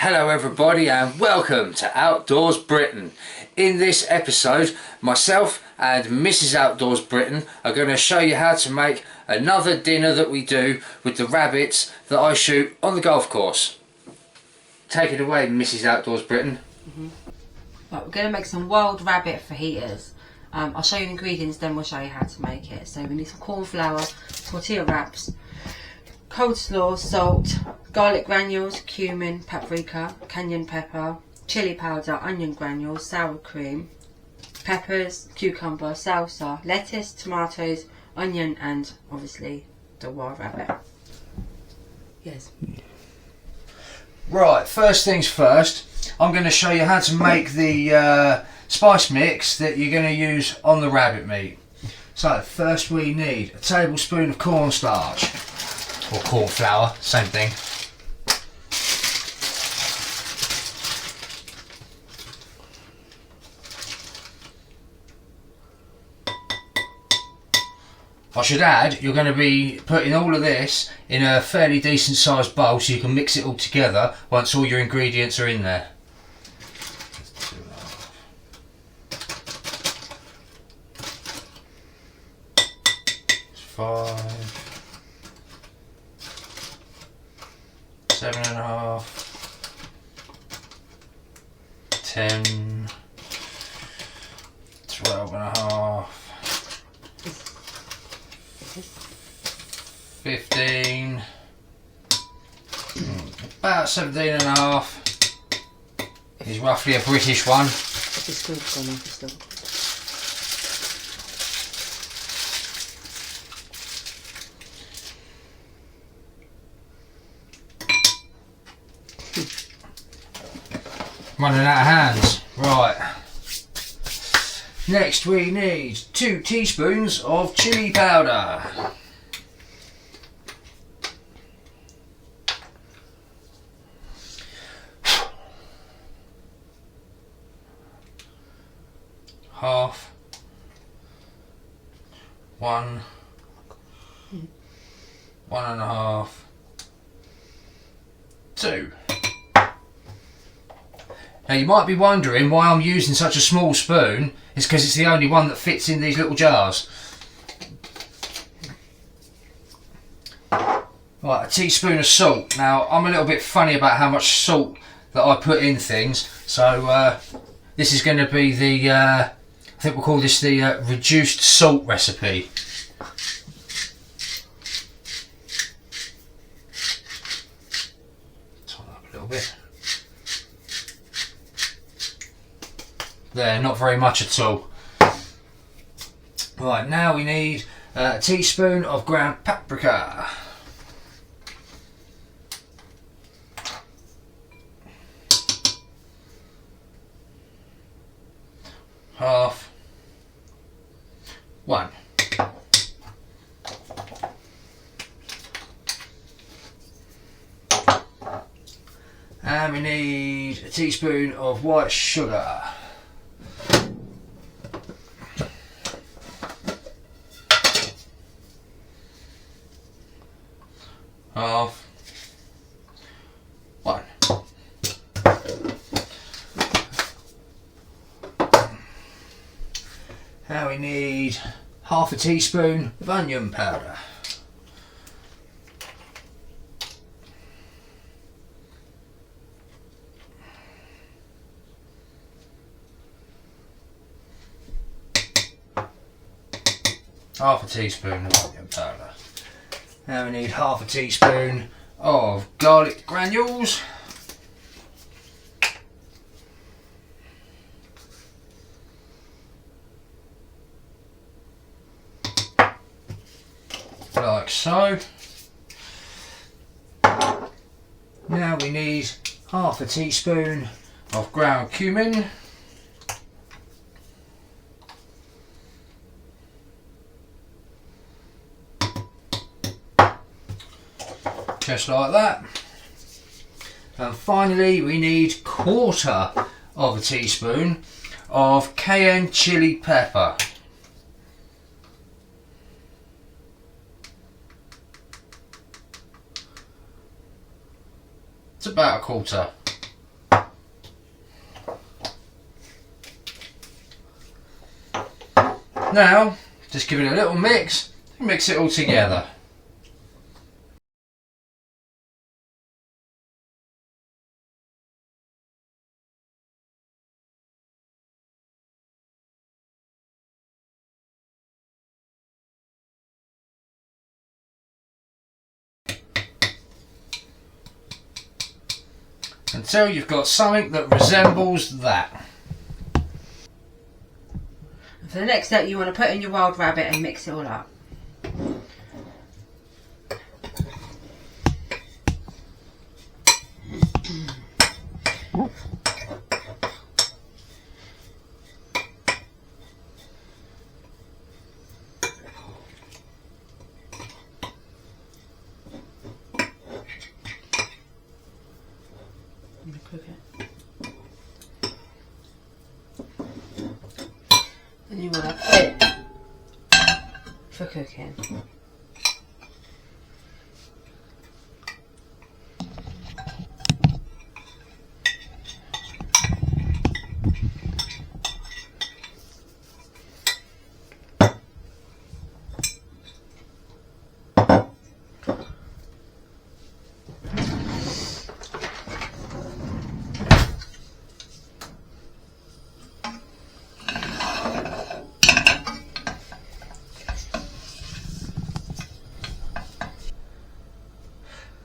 Hello everybody and welcome to Outdoors Britain. In this episode, myself and Mrs. Outdoors Britain are going to show you how to make another dinner that we do with the rabbits that I shoot on the golf course. Take it away, Mrs. Outdoors Britain. Right, we're going to make some wild rabbit fajitas. I'll show you the ingredients, then we'll show you how to make it. So we need some corn flour, tortilla wraps, cold slaw, salt, garlic granules, cumin, paprika, cayenne pepper, chili powder, onion granules, sour cream, peppers, cucumber, salsa, lettuce, tomatoes, onion, and obviously the wild rabbit. Yes. Right, first things first, I'm going to show you how to make the spice mix that you're going to use on the rabbit meat. So first we need a tablespoon of cornstarch, or corn flour, same thing. I should add, you're going to be putting all of this in a fairly decent sized bowl so you can mix it all together once all your ingredients are in there. 5, 7.5, 10, 12.5, 15, about 17.5 is roughly a British one. Running out of hands. Right. Next we need 2 teaspoons of chili powder. Half. 1. 1.5. 2. Now you might be wondering why I'm using such a small spoon. It's because it's the only one that fits in these little jars. Right, a teaspoon of salt. Now I'm a little bit funny about how much salt that I put in things, so this is going to be the, I think we'll call this the reduced salt recipe. Turn up a little bit. There, not very much at all. Right, now we need a teaspoon of ground paprika. Half. 1. And we need a teaspoon of white sugar. Half. 1. Now we need half a teaspoon of onion powder. Half a teaspoon of onion powder. Now we need half a teaspoon of garlic granules. Like so. Now we need half a teaspoon of ground cumin. Just like that. And finally we need 1/4 of a teaspoon of cayenne chili pepper. It's about 1/4. Now, just give it a little mix it all together. Until you've got something that resembles that. For the next step, you want to put in your wild rabbit and mix it all up. Cook it. And you want to put it for cooking.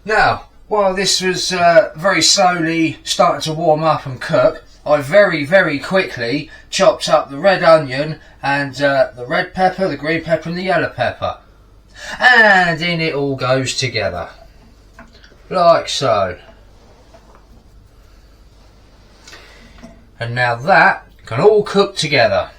Now, while this was very slowly starting to warm up and cook, I very quickly chopped up the red onion and the red pepper, the green pepper and the yellow pepper. And in it all goes together. Like so. And now that can all cook together.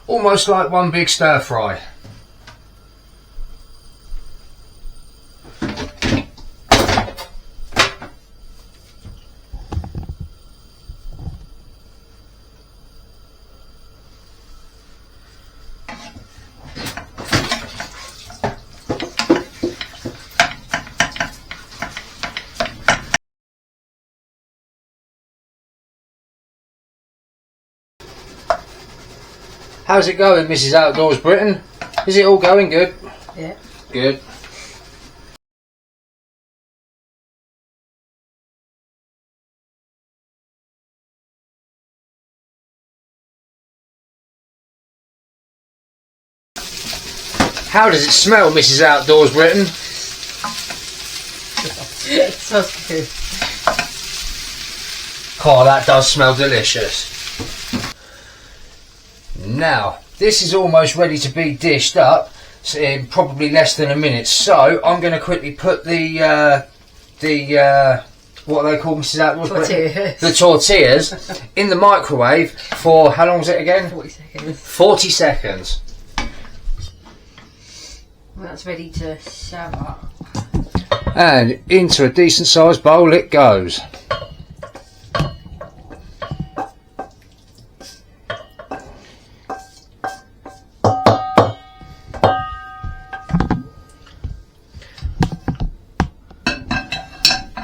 Almost like one big stir fry. How's it going, Mrs. Outdoors Britain? Is it all going good? Yeah. Good. How does it smell, Mrs. Outdoors Britain? It smells good. Oh, that does smell delicious. Now, this is almost ready to be dished up in probably less than a minute. So I'm going to quickly put the what are they called, Mrs. Outdoors? Tortillas. The tortillas in the microwave for how long is it again? 40 seconds. 40 seconds. Well, that's ready to serve up. And into a decent sized bowl it goes.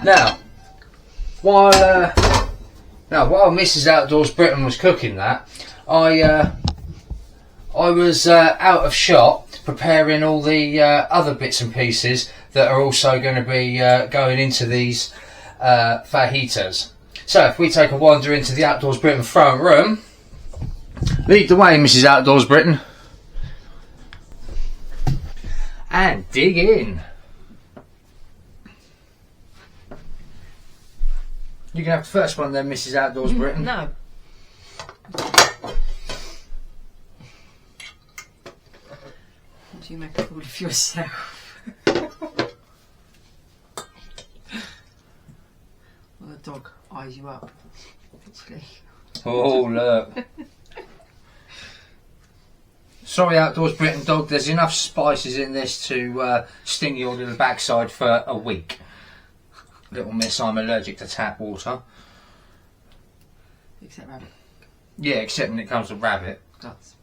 Now, while Mrs. Outdoors Britain was cooking that, I was out of shot preparing all the other bits and pieces that are also going to be going into these fajitas. So, if we take a wander into the Outdoors Britain front room, lead the way, Mrs. Outdoors Britain, and dig in. You can have the first one then, Mrs. Outdoors Britain. No. Do you make a fool of yourself? Well, the dog eyes you up, actually. Oh, look. Sorry, Outdoors Britain dog, there's enough spices in this to sting your little backside for a week. Little miss, I'm allergic to tap water. Except rabbit. Yeah, except when it comes to rabbit. Guts.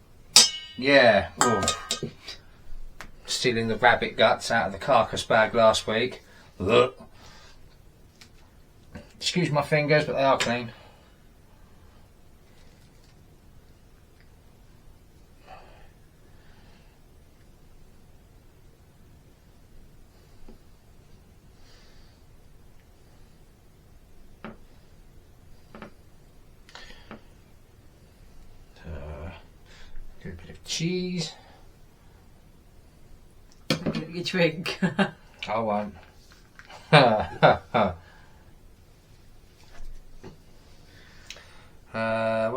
Yeah. Ooh. Stealing the rabbit guts out of the carcass bag last week. Look. Excuse my fingers, but they are clean. A bit of cheese. Look at your drink. I won't. What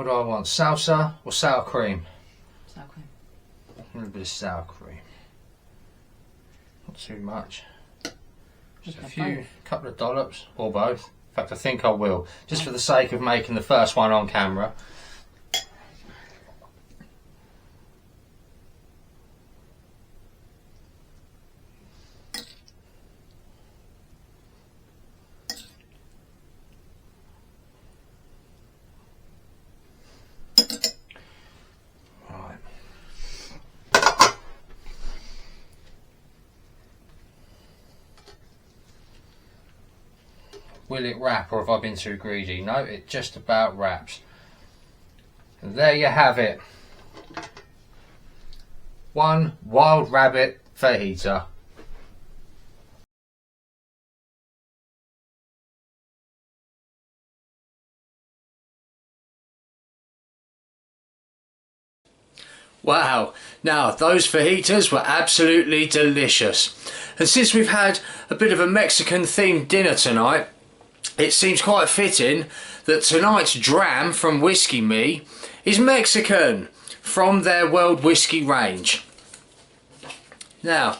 do I want? Salsa or sour cream? Sour cream. A little bit of sour cream. Not too much. Just a few, couple of dollops, or both. In fact, I think I will. Just for the sake of making the first one on camera. Will it wrap, or have I been too greedy? No, it just about wraps. And there you have it. One wild rabbit fajita. Wow, now those fajitas were absolutely delicious. And since we've had a bit of a Mexican themed dinner tonight, it seems quite fitting that tonight's dram from Whiskey Me is Mexican from their World Whiskey range. Now,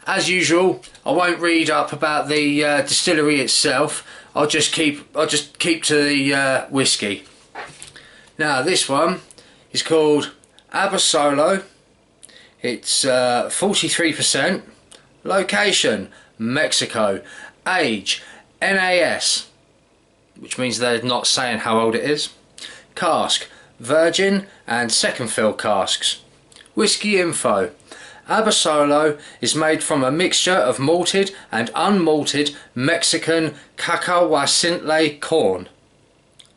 as usual, I won't read up about the distillery itself. I'll just keep to the whiskey. Now, this one is called Abasolo. It's 43%. Location: Mexico. Age: NAS, which means they're not saying how old it is. Cask: virgin and second fill casks. Whiskey info: Abasolo is made from a mixture of malted and unmalted Mexican cacahuacintle corn.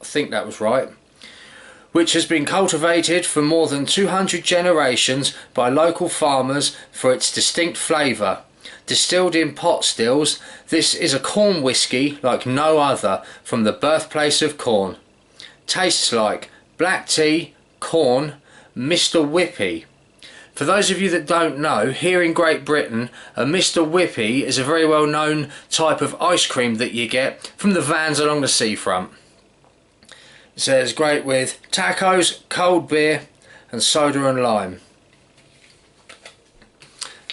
I think that was right. Which has been cultivated for more than 200 generations by local farmers for its distinct flavour. Distilled in pot stills, this is a corn whisky like no other from the birthplace of corn. Tastes like black tea, corn, Mr. Whippy. For those of you that don't know, here in Great Britain, a Mr. Whippy is a very well known type of ice cream that you get from the vans along the seafront. It says great with tacos, cold beer and soda and lime.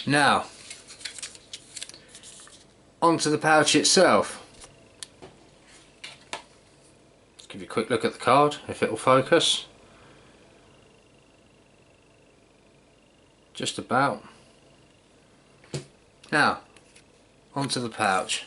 Now, onto the pouch itself. Let's give you a quick look at the card, if it will focus. Just about. Now, onto the pouch.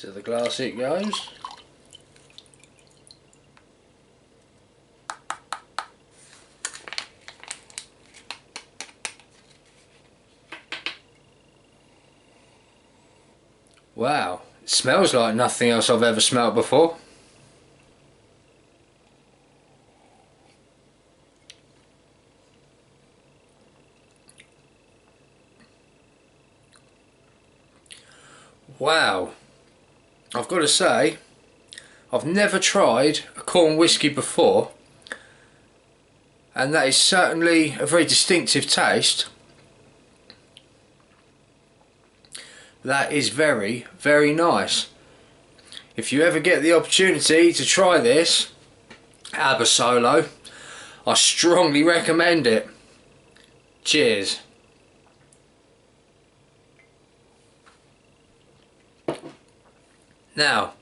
To the glass it goes. Wow, it smells like nothing else I've ever smelled before. Wow. I've got to say, I've never tried a corn whisky before, and that is certainly a very distinctive taste. That is very, very nice. If you ever get the opportunity to try this Abasolo, I strongly recommend it. Cheers. Now,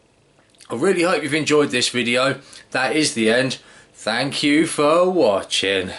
I really hope you've enjoyed this video. That is the end. Thank you for watching.